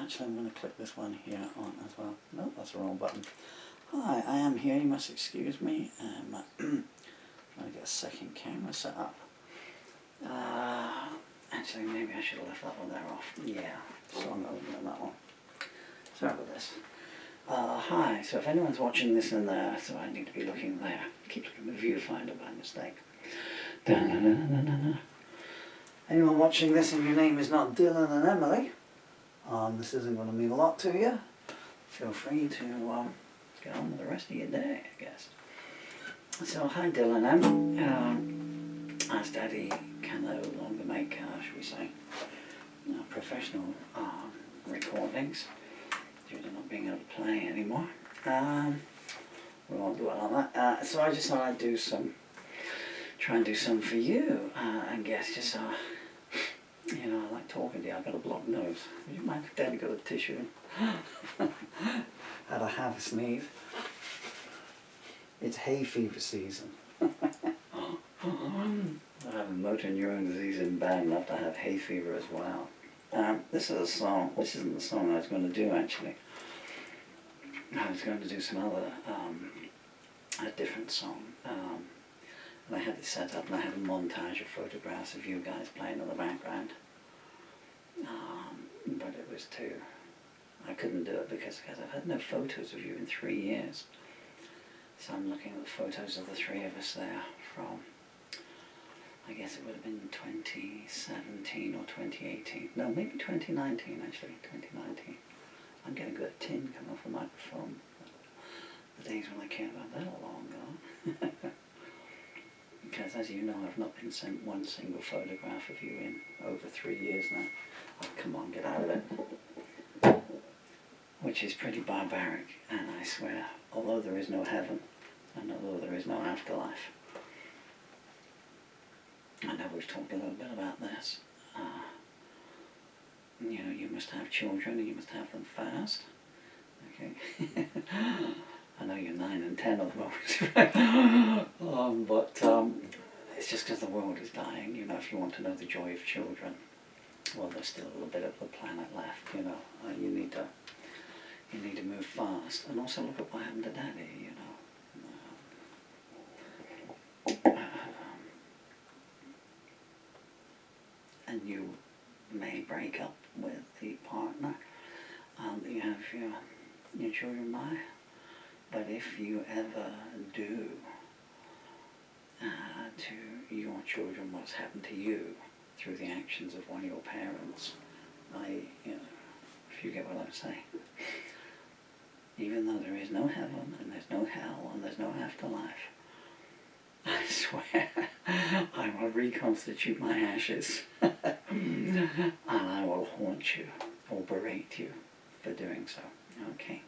actually I'm going to click this one here on as well. No, that's the wrong button. Hi, I am here, you must excuse me. I'm going to get a second camera set up. Actually, maybe I should have left that one there off. Yeah, so I'm opening that one. Sorry about this. Hi, so if anyone's watching this in there, so I need to be looking there. Keep looking at the viewfinder by mistake. Anyone watching this and your name is not Dylan and Emily, this isn't going to mean a lot to you. Feel free to get on with the rest of your day, I guess. So, hi Dylan M. As Daddy can no longer make, shall we say, professional recordings due to not being able to play anymore. We won't dwell on that. So I just thought I'd do some, try and do some for you, and guess just so, you know, I like talking to you. I've got a blocked nose. Would you mind if Daddy got a tissue? Had a half a sneeze. It's hay fever season. I have a motor neuron disease in bad enough to have hay fever as well. This is a song. This isn't the song I was going to do actually. I was going to do some other, a different song. And I had it set up and I had a montage of photographs of you guys playing in the background. But it was too, I couldn't do it because I've had no photos of you in 3 years. So I'm looking at the photos of the three of us there from, I guess it would have been 2017 or 2018. No, maybe 2019 actually, 2019. I'm getting a good tin coming off the microphone. The days when I cared about that are long gone. Because as you know, I've not been sent one single photograph of you in over 3 years now. Oh, come on, get out of it. Which is pretty barbaric, and I swear, although there is no heaven, and although there is no afterlife, I know we've talked a little bit about this. You know, you must have children and you must have them fast. Okay. I know you're 9 and 10 at the moment. But it's just because the world is dying. You know, if you want to know the joy of children, well, there's still a little bit of the planet left. You know, you need to move fast, and also look at what happened to Daddy. You know. And you may break up with the partner that you have your children by, but if you ever do to your children what's happened to you through the actions of one of your parents, you know, if you get what I'm saying, even though there is no heaven and there's no hell and there's no afterlife, I swear I will reconstitute my ashes and I will haunt you or berate you for doing so, okay?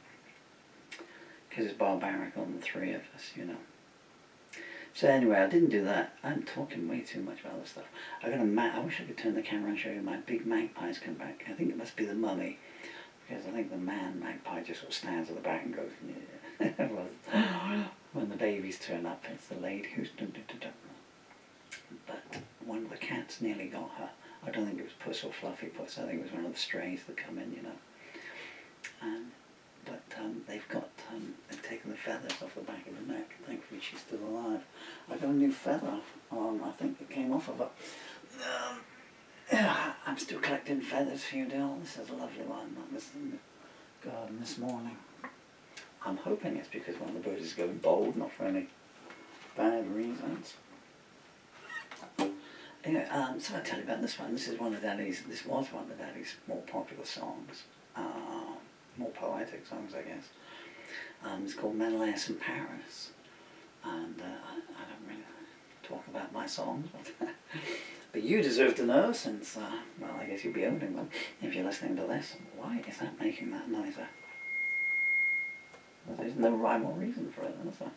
Because it's barbaric on the three of us, you know. So anyway, I didn't do that. I'm talking way too much about this stuff. I wish I could turn the camera and show you my big magpies come back. I think it must be the mummy, because I think the man magpie just sort of stands at the back and goes, yeah. When the babies turn up, it's the lady who's dun-dun-dun-dun. But one of the cats nearly got her. I don't think it was Puss or Fluffy Puss. I think it was one of the strays that come in, you know. But they've taken the feathers off the back of her neck. Thankfully she's still alive. I got a new feather on, I think it came off of her. Yeah, I'm still collecting feathers for you, Dill. This is a lovely one. I was in the garden this morning. I'm hoping it's because one of the birds is going bald, not for any bad reasons. Anyway, so I'll tell you about this one. This was one of Daddy's more popular songs. More poetic songs, I guess. It's called Menalaus in Paris. And I don't really talk about my songs, but you deserve to know since, well, I guess you'll be owning them if you're listening to this. Why is that making that noise there? There's no rhyme or reason for it, is there?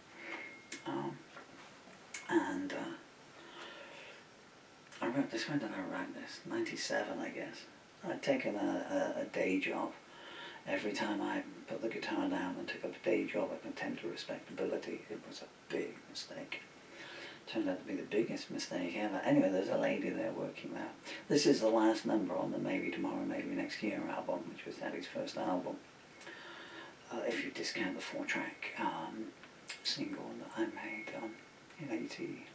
I wrote this, when did I write this? 97, I guess. I'd taken a day job. Every time I put the guitar down and took up a day job at an attempt at respectability, it was a big mistake. Turned out to be the biggest mistake ever. Anyway, there's a lady there working there. This is the last number on the Maybe Tomorrow, Maybe Next Next Year album, which was Daddy's first album. If you discount the 4-track single that I made in 88?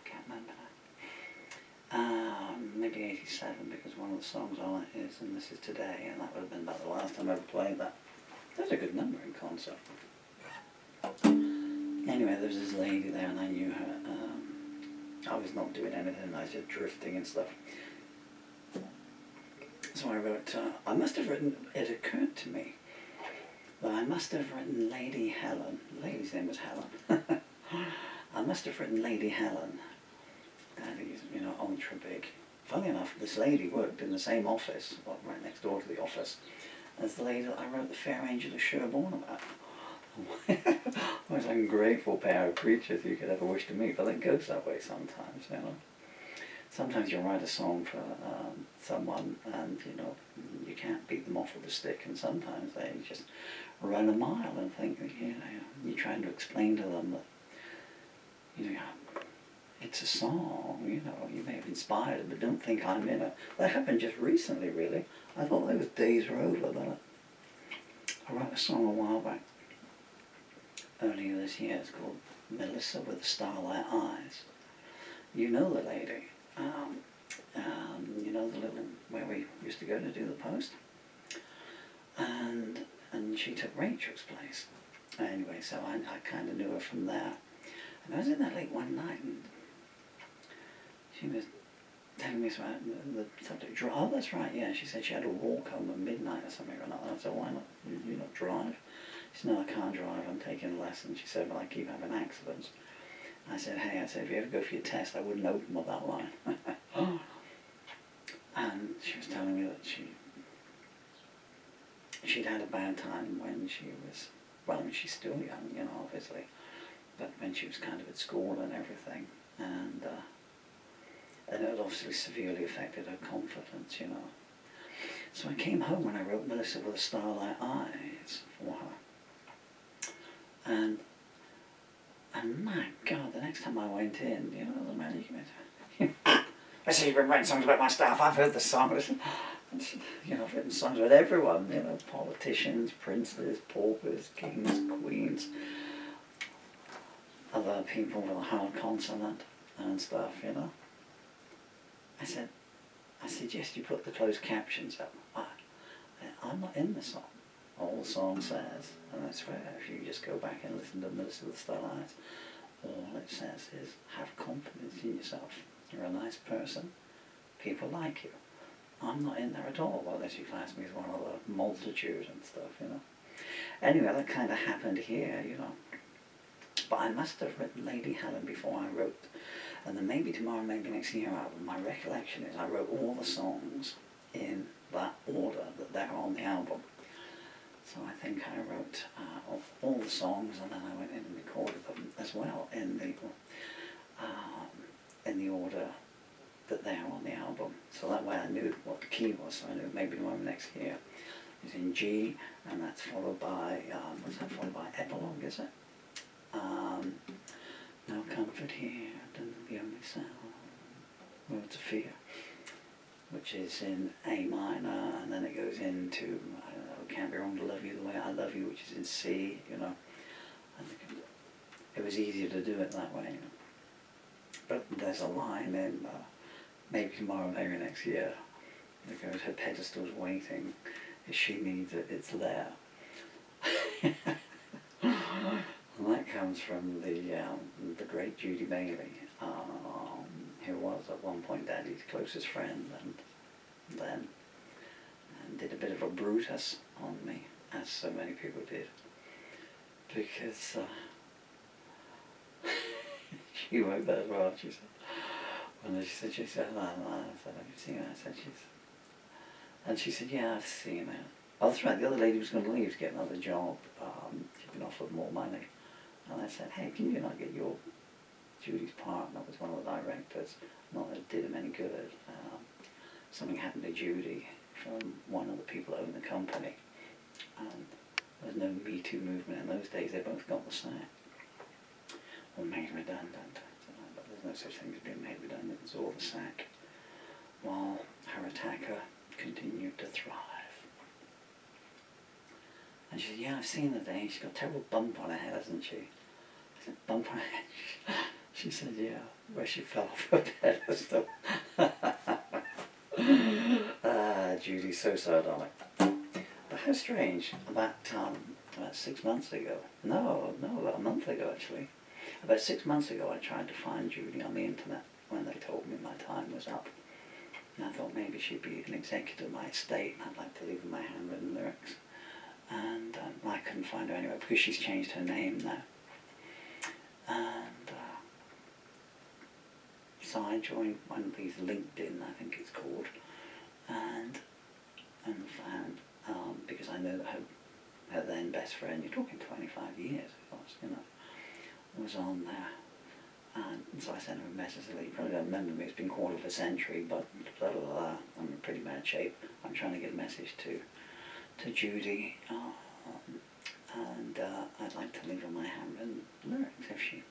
Can't remember now. Maybe 87, because one of the songs on it is And This Is Today, and that would have been about the last time I ever played that. That's a good number in concert. Anyway, there was this lady there and I knew her. I was not doing anything, I was just drifting and stuff. So I wrote, I must have written, it occurred to me that I must have written Lady Helen. The lady's name was Helen. I must have written Lady Helen. Daddy's, you know, ultra big. Funny enough, this lady worked in the same office, well, right next door to the office, as the lady that I wrote The Fair Angel of Sherborne about. I was an ungrateful pair of creatures you could ever wish to meet, but it goes that way sometimes, you know. Sometimes you write a song for someone and, you know, you can't beat them off with a stick, and sometimes they just run a mile and think, you know, you're trying to explain to them that, you know, it's a song, you know, you may have inspired it, but don't think I'm in it. That happened just recently, really. I thought those days were over, but I wrote a song a while back, earlier this year. It's called Melissa with the Starlight Eyes. You know the lady. You know the little, where we used to go to do the post? And she took Rachel's place. Anyway, so I kind of knew her from there. And I was in that late one night and she was telling me about the subject. Oh, that's right, yeah. She said she had to walk home at midnight or something or another. I said, why not? You not drive? She said, no, I can't drive. I'm taking a lesson. She said, well, I keep having accidents. I said, hey, if you ever go for your test, I wouldn't open with that line. And she was telling me that she'd had a bad time when she was, well, I mean, she's still young, you know, obviously, but when she was kind of at school and everything, and it had obviously severely affected her confidence, you know. So I came home when I wrote Melissa with the Starlight Eyes for her. And my God, the next time I went in, you know, the management, I said, you've been writing songs about my staff, I've heard the song. Listen, you know, I've written songs about everyone, you know, politicians, princes, paupers, kings, queens, other people with a hard consonant and stuff, you know. I suggest you put the closed captions up. I'm not in the song. All the song says, and I swear, if you just go back and listen to Melissa with the Starlight, all it says is, have confidence in yourself. You're a nice person. People like you. I'm not in there at all, unless you class me as one of the multitude and stuff, you know. Anyway, that kind of happened here, you know. But I must have written Lady Helen before I wrote, and then maybe Tomorrow, Maybe Next Year album. My recollection is I wrote all the songs in that order that they're on the album. So I think I wrote all the songs, and then I went in and recorded them as well in the order that they are on the album. So that way I knew what the key was. So I knew maybe one next year is in G, and that's followed by what's that followed by? Epilogue, is it? No comfort here, the only sound, words of fear, which is in A minor, and then it goes into, I don't know, Can't Be Wrong to Love You the Way I Love You, which is in C, you know. And it was easier to do it that way, you know. But there's a line in Maybe Tomorrow, Maybe Next Year that goes, her pedestal's waiting, if she needs it, it's there. And that comes from the great Judy Bailey, who was at one point Daddy's closest friend, and then did a bit of a Brutus on me, as so many people did, because she wrote that as well. She said, she said, I said, have you seen it? I said, and she said, yeah, I've seen it. Oh, that's right, the other lady was going to leave to get another job. She'd been offered more money. And I said, hey, can you not get your Judy's partner was one of the directors, not that it did him any good. Something happened to Judy from one of the people that owned the company. And there was no Me Too movement in those days. They both got the sack. Or made redundant. But there's no such thing as being made redundant. It's all the sack. attacker continued to thrive. And she said, yeah, I've seen the day. She's got a terrible bump on her head, hasn't she? I said, bump on her head? She said, yeah, where she fell off her pedestal. Judy's so sardonic. But how strange, about 6 months ago, about a month ago actually, about 6 months ago I tried to find Judy on the internet when they told me my time was up. And I thought maybe she'd be an executor of my estate and I'd like to leave her my handwritten lyrics. And I couldn't find her anywhere because she's changed her name now. And so I joined one of these LinkedIn, I think it's called, and found, because I know that her then best friend, you're talking 25 years, of course, you know, was on there. And so I sent her a message, you probably don't remember me, it's been a quarter of a century, but blah, blah, blah, I'm in pretty bad shape. I'm trying to get a message to Judy, and I'd like to leave her my handwritten lyrics if she,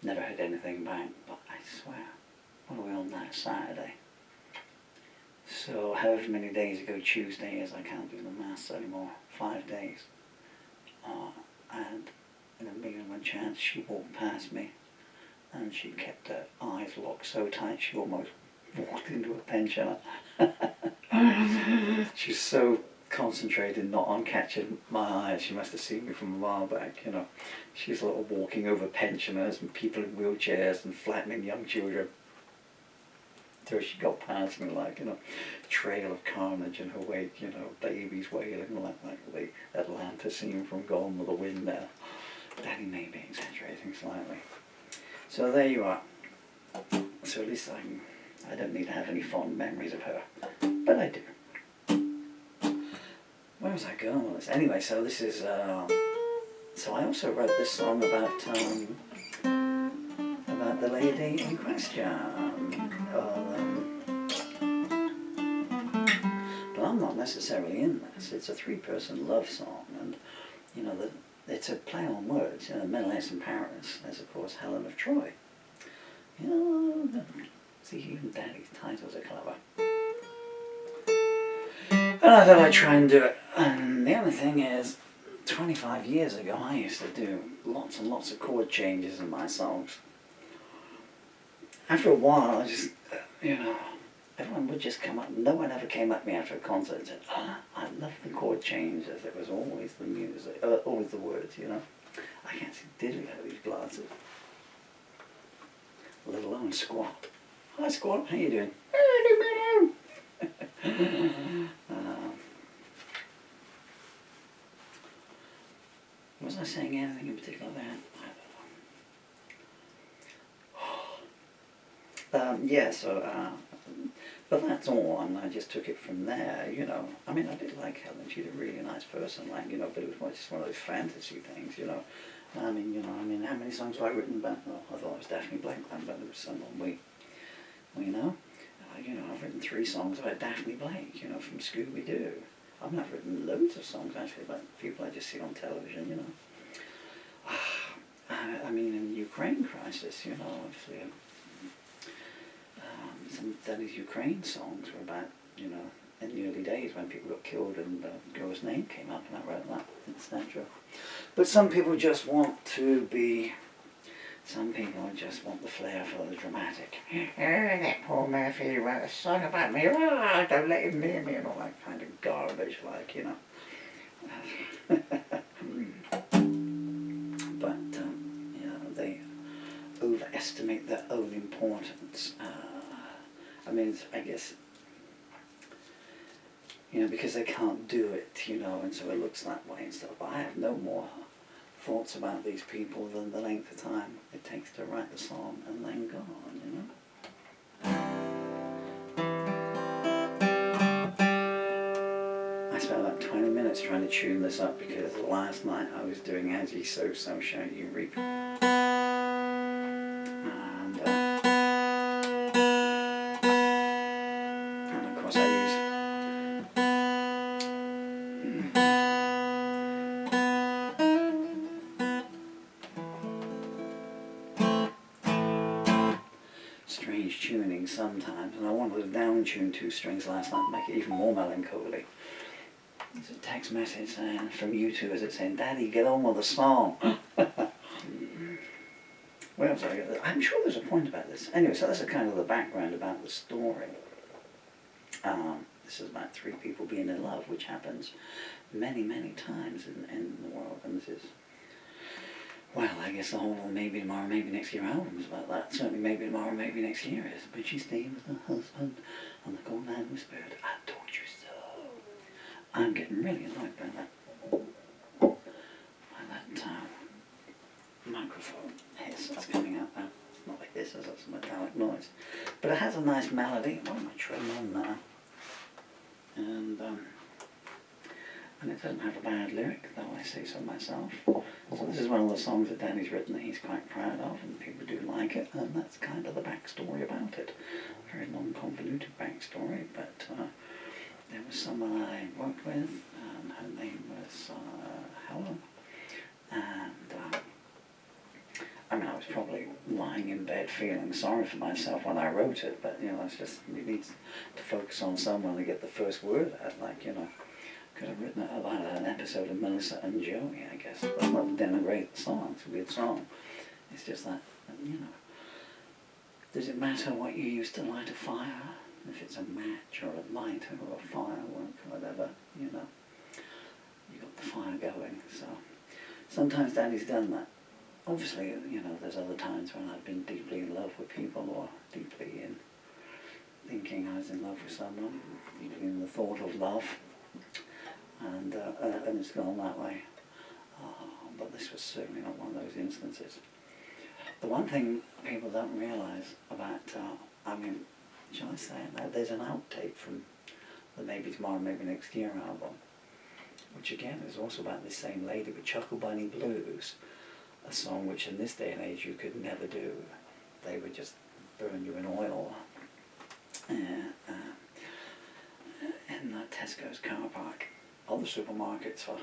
never heard anything back, but I swear, what are we on now, Saturday? So however many days ago Tuesday is, I can't do the maths anymore, 5 days. And in a million and one chance she walked past me and she kept her eyes locked so tight she almost walked into a pensioner. She's so concentrated not on catching my eyes, she must have seen me from a while back, you know. She's sort of walking over pensioners and people in wheelchairs and flattening young children. So she got past me like, you know, trail of carnage in her wake, you know, babies wailing like the Atlanta scene from Gone with the Wind there. Daddy may be exaggerating slightly. So there you are. So at least I don't need to have any fond memories of her, but I do. Where was I going with this? Anyway, so this is, so I also wrote this song about the lady in question. But I'm not necessarily in this. It's a three-person love song, and you know it's a play on words. You know, Menalaus in Paris. There's of course Helen of Troy. You know, see, even Daddy's titles are clever. And I thought I'd try and do it. And the other thing is, 25 years ago I used to do lots and lots of chord changes in my songs. After a while, I just, you know, everyone would just come up. No one ever came up to me after a concert and said, I love the chord changes. It was always the music, always the words, you know. I can't see diddly out of these glasses. Let alone Squat. Hi Squat, how you doing? Was I saying anything in particular there? Yeah, so, but that's all, and I just took it from there, you know. I mean, I did like Helen, she's a really nice person, like, you know, but it was just one of those fantasy things, you know. I mean, you know, how many songs have I written about? Well, I thought it was Daphne Blake then, but there was someone we know. You know, I've written 3 songs about Daphne Blake, you know, from Scooby-Doo. I mean, I've written loads of songs, actually, about people I just see on television, you know. I mean, in the Ukraine crisis, you know, obviously, some of Daddy's Ukraine songs were about, you know, in the early days when people got killed and the girl's name came up and I wrote that, etc. But some people just want to be, some people just want the flair for the dramatic. Oh, that poor Murphy wrote a song about me, oh, don't let him near me, and all that kind of garbage, like, you know. But, you know, they overestimate their own importance. I mean, I guess, you know, because they can't do it, you know, and so it looks that way and stuff. But I have no more thoughts about these people than the length of time it takes to write the song and then go on, you know. I spent about 20 minutes trying to tune this up because last night I was doing As Ye Sow, So Shall You Reap. Strange tune. tuning sometimes, and I wanted to down tune 2 strings last night to make it even more melancholy. There's a text message saying, from you two, as it's saying, Daddy, get on with the song. Well, sorry, I'm sure there's a point about this. Anyway, so that's kind of the background about the story. This is about 3 people being in love, which happens many, many times in the world, and this is, well, I guess the whole Maybe Tomorrow, Maybe Next Year album is about that. Certainly Maybe Tomorrow, Maybe Next Year is. But she stayed with her husband, and the gold man whispered, I told you so. I'm getting really annoyed by that microphone hiss that's coming out now. It's not a hiss, it's a metallic noise. But it has a nice melody. What am I treading on now? And it doesn't have a bad lyric, though I say so myself. So this is one of the songs that Danny's written that he's quite proud of, and people do like it, and that's kind of the backstory about it. A very long, convoluted backstory, but there was someone I worked with, and her name was Helen, and I mean, I was probably lying in bed feeling sorry for myself when I wrote it, but, you know, it's just, you need to focus on someone to get the first word out, like, you know. Could have written it about an episode of Melissa and Joey, I guess. But I'm not denigrate the song, it's a good song. It's just that, you know, does it matter what you use to light a fire? If it's a match or a lighter or a firework or whatever, you know, you got the fire going. So sometimes Daddy's done that. Obviously, you know, there's other times when I've been deeply in love with people, or deeply in thinking I was in love with someone, deeply in the thought of love. And it's gone that way. But this was certainly not one of those instances. The one thing people don't realise about, I mean, shall I say it now? There's an outtake from the Maybe Tomorrow, Maybe Next Year album, which again is also about this same lady with Chuckle Bunny Blues, a song which in this day and age you could never do. They would just burn you in oil in Tesco's car park. Other supermarkets for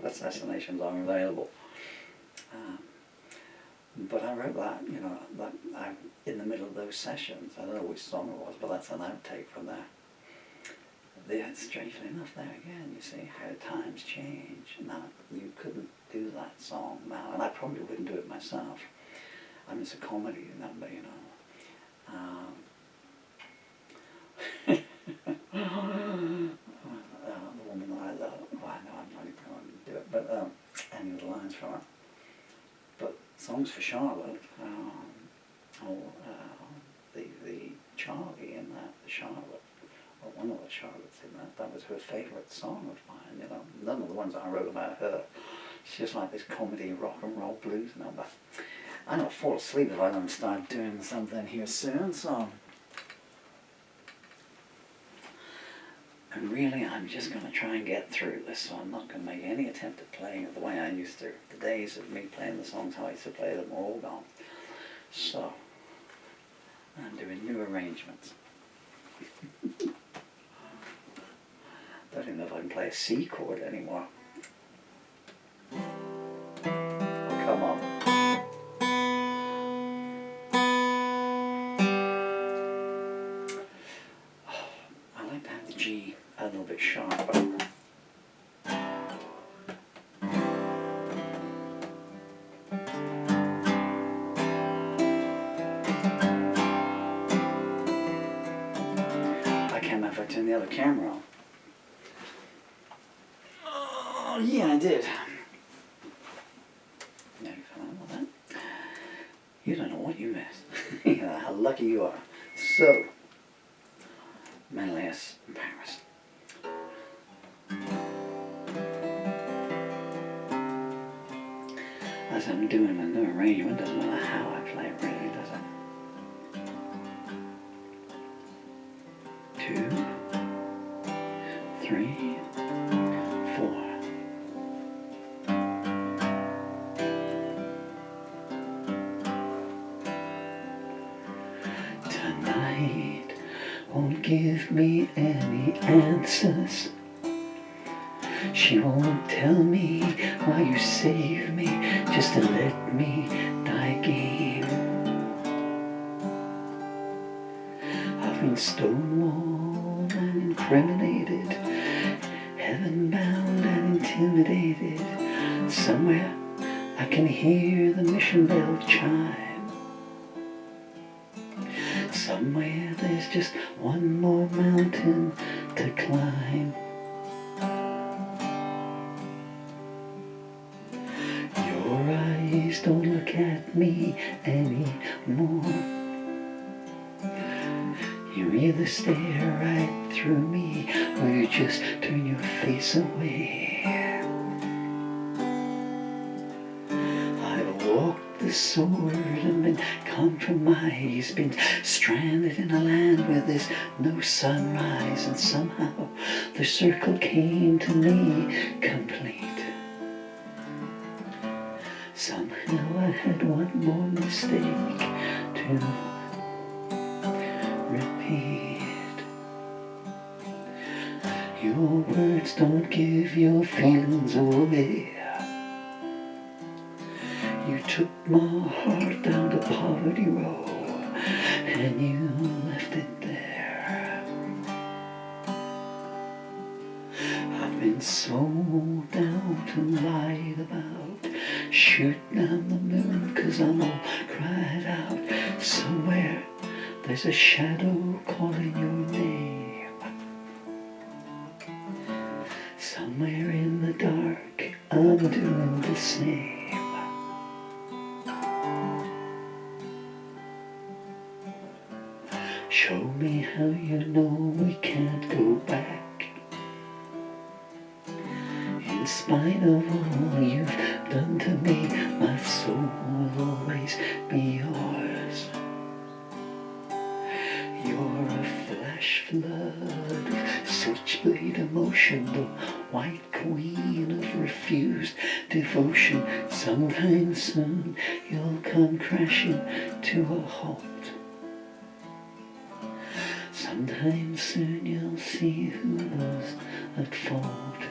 assassinations are available. But I wrote that, you know, that I'm in the middle of those sessions. I don't know which song it was, but that's an outtake from there. Strangely enough, there again, you see how times change. Now, you couldn't do that song now, and I probably wouldn't do it myself. I mean, it's a comedy number, you know. The woman that I love, well, I know I'm not even going to do it, but any of the lines from it. But songs for Charlotte, the Charlie in that, the Charlotte, or one of the Charlottes in that was her favourite song of mine, you know. None of the ones I wrote about her. It's just like this comedy rock and roll blues number. I'm going to fall asleep if I don't start doing something here soon, so. And really, I'm just going to try and get through this, so I'm not going to make any attempt at playing it the way I used to. The days of me playing the songs how I used to play them are all gone. So, I'm doing new arrangements. Don't even know if I can play a C chord anymore. Oh, come on. I like to have the G a little bit sharper. I can't remember if I turned the other camera on. Oh, yeah, I did. Yeah, well then, you don't know what you missed. You know how lucky you are. So, Menalaus in Paris. As I'm doing a new arrangement, doesn't matter how I play it really, does it? 2, 3, 4. Tonight won't give me any answers. She won't tell me why you save me, just to let me die game. between stonewalled and incriminated, heaven-bound and intimidated. Somewhere I can hear the mission bell chime. Somewhere there's just one more mountain to climb. Your eyes don't look at me anymore. You either stare right through me or you just turn your face away. I've walked the sword and been compromised, been stranded in a land where there's no sunrise, and somehow the circle came to me complete. Somehow I had one more mistake to repeat. Your words don't give your feelings away. You took my heart down the poverty road and you left it there. I've been sold out and lied about. Shoot down the moon 'cause I'm all cried out. Somewhere there's a shadow calling your name. Somewhere in the dark I'm doing the same. Show me how you know we can't go back. In spite of all you've done to me, my soul will always be yours. You're a flash flood of switchblade emotion, the white queen of refused devotion. Sometime soon you'll come crashing to a halt. Sometime soon you'll see who was at fault.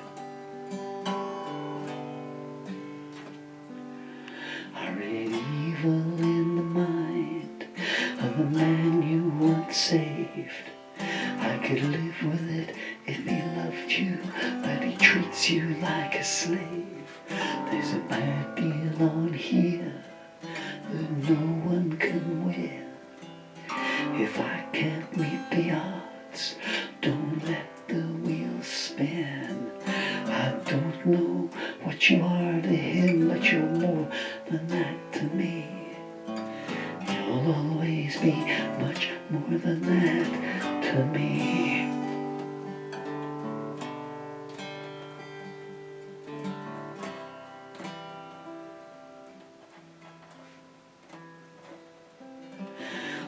I read evil in the mind of the man you once saved. I could live with it if he loved you, but he treats you like a slave. There's a bad deal on here that no one can win. If I can't meet the odds, don't let the wheels spin. I don't know what you are to him, but you're more than that to me. You'll always be much more than that to me.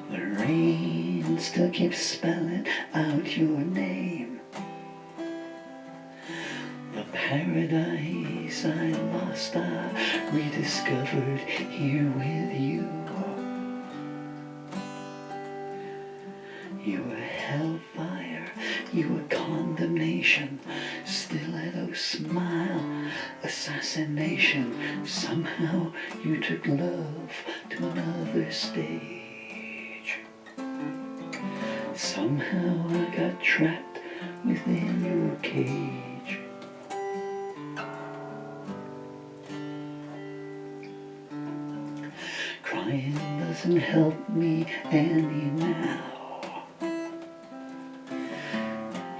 The rain still keeps spelling out your name. The paradise I lost, I rediscovered here with you. You were hellfire, you were condemnation, stiletto smile, assassination. Somehow you took love to another stage. Somehow I got trapped within your cage. Crying doesn't help me any now.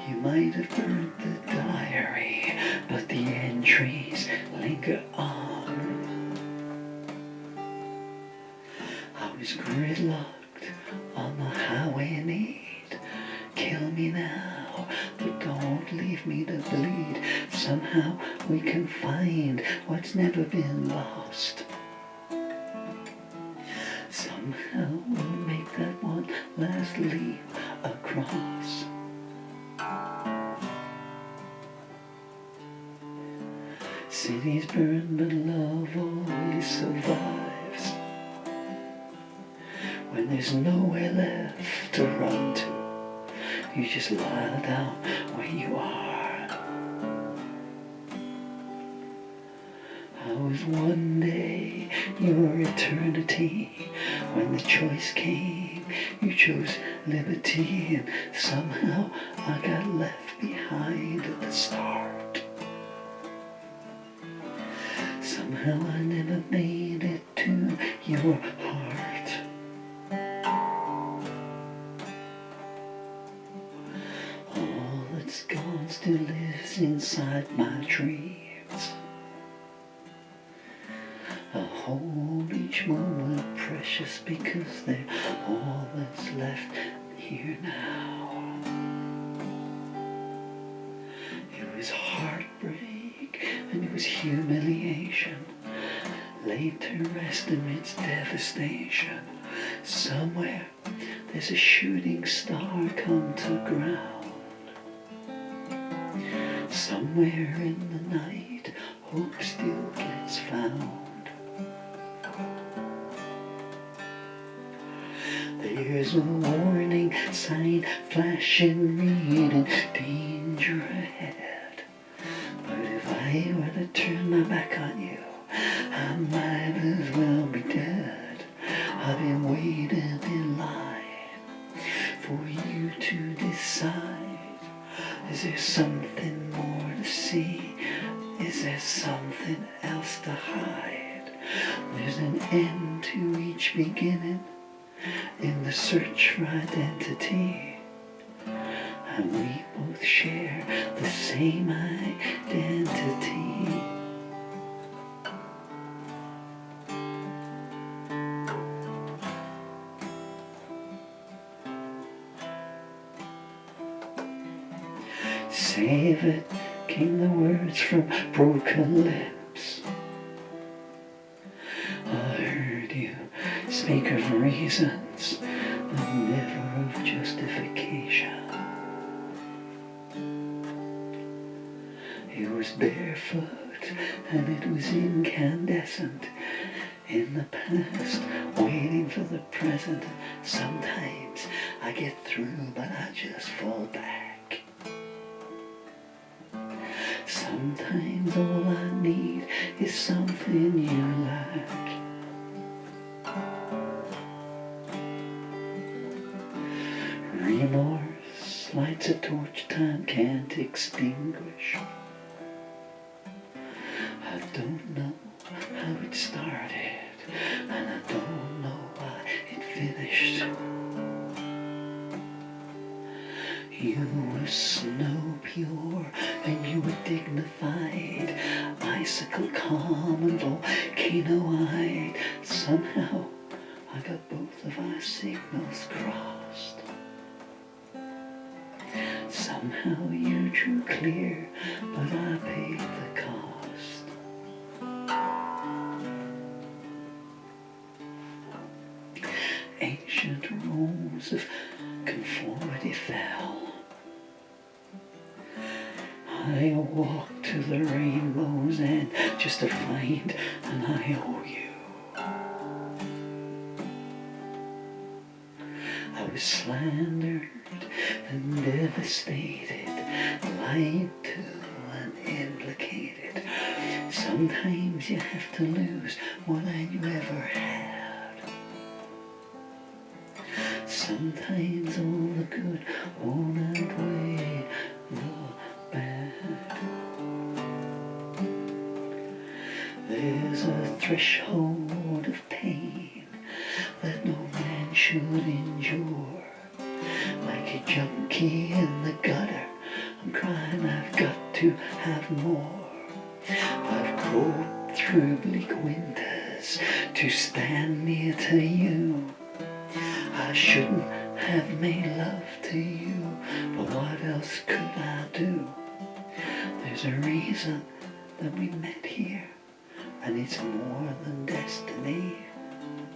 You might have burned the diary, but the entries linger on. I was gridlocked on the highway need. Kill me now, but don't leave me to bleed. Somehow we can find what's never been lost. Somehow we'll make that one last leap across. Cities burn, but love always survives. When there's nowhere left to run to, you just lie down where you are. I was one day your eternity. When the choice came, you chose liberty, and somehow I got left behind at the start. Somehow I never made it to your heart. All that's gone still lives inside my dreams. I hold each moment precious because they're all that's left here now. It was heartbreak and it was humiliation, laid to rest amidst devastation. Somewhere there's a shooting star come to ground. Somewhere in the night hope still gets found. There's a warning sign flashing, reading danger ahead. But if I were to turn my back on you, I might as well be dead. I've been waiting in line for you to decide. Is there something more to see? Is there something else to hide? There's an end to each beginning in the search for identity, and we both share the same identity. Save it, came the words from broken lips. I heard you speak of reasons, but never of justification. It was barefoot and it was incandescent. In the past, waiting for the present. Sometimes I get through, but I just fall back. Sometimes all I need is something you like. Remorse lights a torch time can't extinguish. I don't know how it started, and I don't know why it finished. You were snow pure, and you were dignified, icicle calm and volcano-eyed. Somehow I got both of our signals crossed. Somehow you drew clear, but I paid the cost. Ancient rules of conformity fell. I walked to the rainbow's end just to find an IOU. I was slandered and devastated, lied to and implicated. Sometimes you have to lose more than you ever had. Sometimes all the good won't outweigh the bad. There's a threshold of pain that no man should endure. Like a junkie in the gutter, I'm crying I've got to have more. I've crawled through bleak winters to stand near to you. I shouldn't have made love to you, but what else could I do? There's a reason that we met here, and it's more than destiny.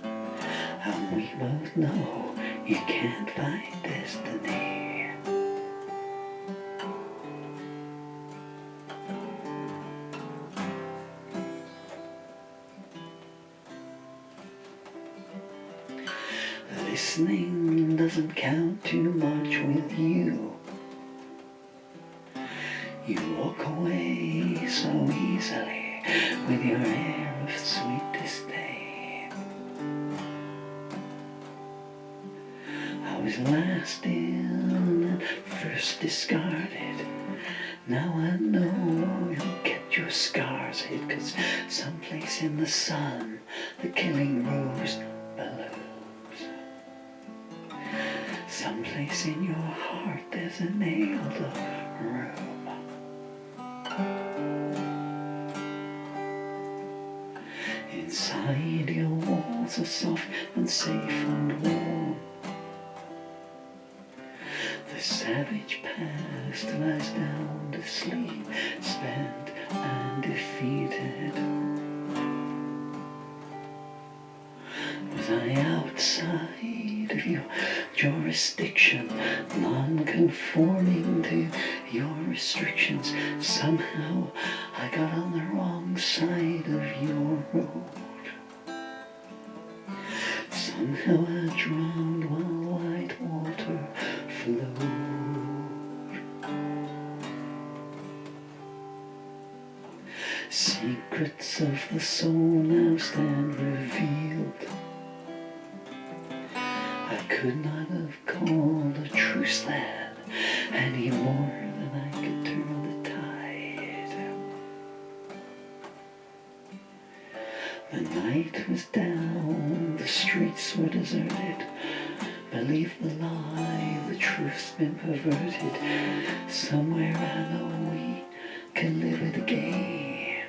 And we both know you can't fight destiny. Listening doesn't count too much with you. You walk away so easily with your air of sweet disdain. was last in and first discarded. Now I know you kept your scars hid, 'cause someplace in the sun the killing rose bellows. Someplace in your heart there's a nailed up room. Inside your walls are soft and safe and warm. The savage past lies down to sleep, spent and defeated. Was I outside of your jurisdiction, non-conforming to your restrictions? Somehow I got on the wrong side of your road. Somehow I drowned while white water flowed. Secrets of the soul now stand revealed. I could not have called a truce then any more than I could turn the tide. The night was down, the streets were deserted. Believe the lie, the truth's been perverted. Somewhere I know we can live it again.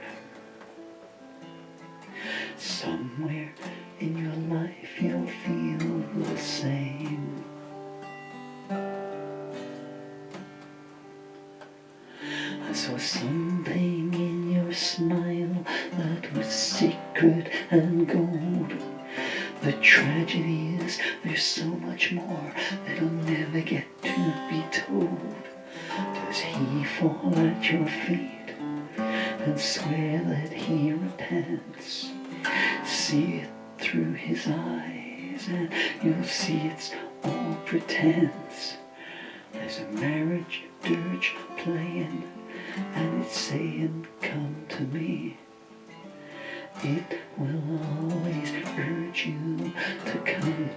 Somewhere in your life you'll feel the same. I saw something in your smile that was secret and gold. The tragedy is there's so much more that'll never get to be told. Does he fall at your feet and swear that he repents? See it through his eyes and you'll see it's all pretense. There's a marriage dirge playing and it's saying, come to me. It will always urge you to come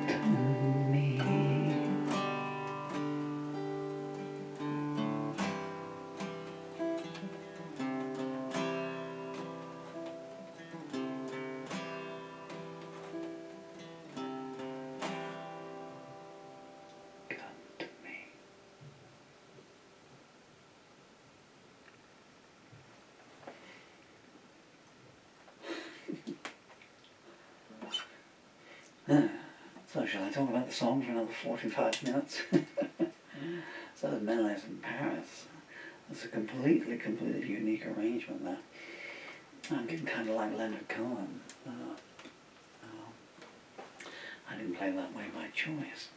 to me. So shall I talk about the song for another 45 minutes? So the Menalaus in Paris. It's a completely unique arrangement there. I'm getting kind of like Leonard Cohen. I didn't play that way by choice.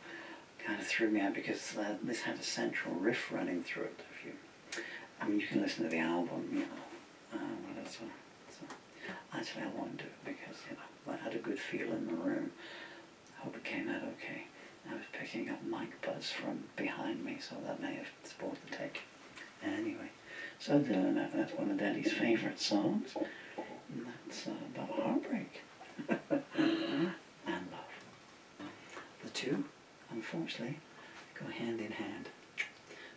Kind of threw me out because this had a central riff running through it. I mean, you can listen to the album, you know. Actually, I won't do it because, you know, I had a good feel in the room. I hope it came out okay. I was picking up mic buzz from behind me, so that may have spoiled the take. Anyway, so Dylan, that's one of Daddy's favourite songs. And that's about heartbreak and love. The two, unfortunately, go hand in hand.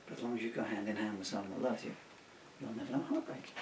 But as long as you go hand in hand with someone that loves you, you'll never know heartbreak.